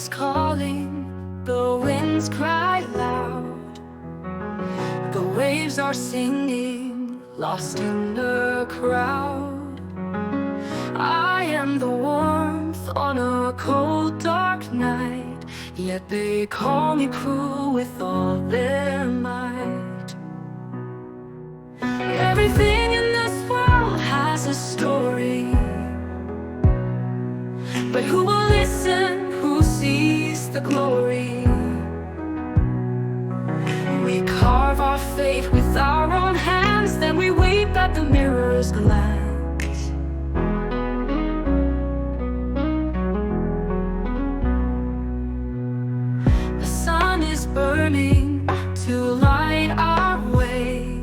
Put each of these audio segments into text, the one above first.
is calling, the winds cry loud, the waves are singing, lost in the crowd. I am the warmth on a cold dark night, yet they call me cruel with all their might. Everything in this world has a story, but who will listen, who sees the glory? We carve our fate with our own hands, then we weep at the mirror's glance. The sun is burning to light our way,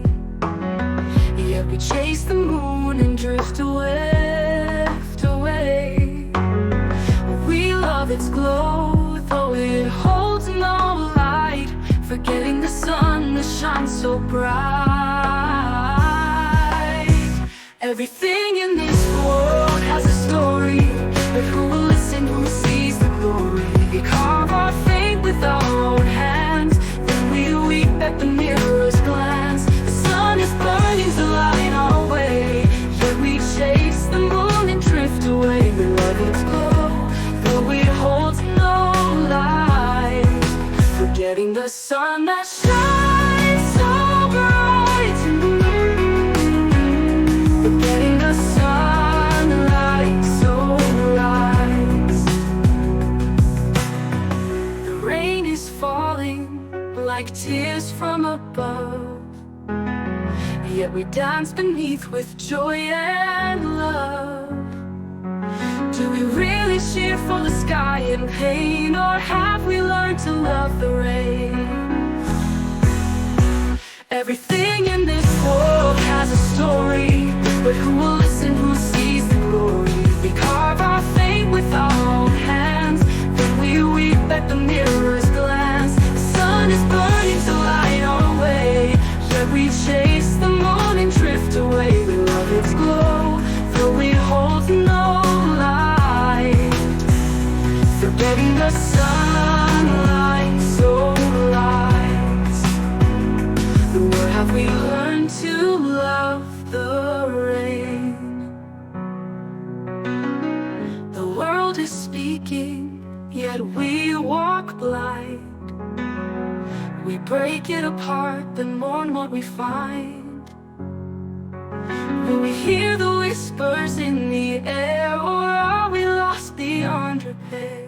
yet we chase the moon and drift away, drift away. We love its glow, though it holds no light, forgetting the sun that shines so bright. Everything in this world has a story, but who will listen, who sees the glory? We carve our fate with our own hands, then we weep at the mirror's glance. The sun is burning to light our way, yet we chase the moon and drift away. We love its glow, though it holds no light, forgetting the sun that shines so bright, forgetting the sunlight so bright. The rain is falling like tears from above, yet we dance beneath with joy and love. Do we really cheer for the sky in pain, or have we learned to love the rain? Everything in this world has a story, but who will listen, who sees the glory? We carve our fate with our own hands, then we weep at the mirror's glance. The sun is burning to light our way, yet we chase the moon and drift away. We love its glow, though it holds no light, forgetting the sunlight so bright. Where have we learned to love the rain? The world is speaking, yet we walk blind. We break it apart, then mourn what we find. Will we hear the whispers in the air, or are we lost beyond repair?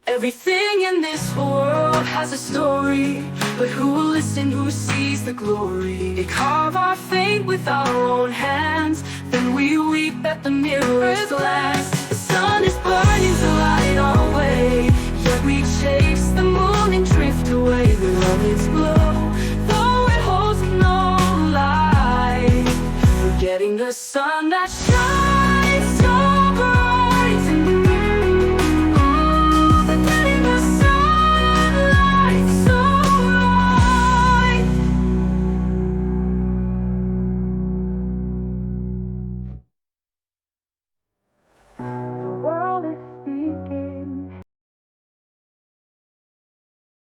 Everything in this world has a story, but who will listen, who sees the glory? We carve our fate with our own hands, then we weep at the mirror's glance. The sun is burning to light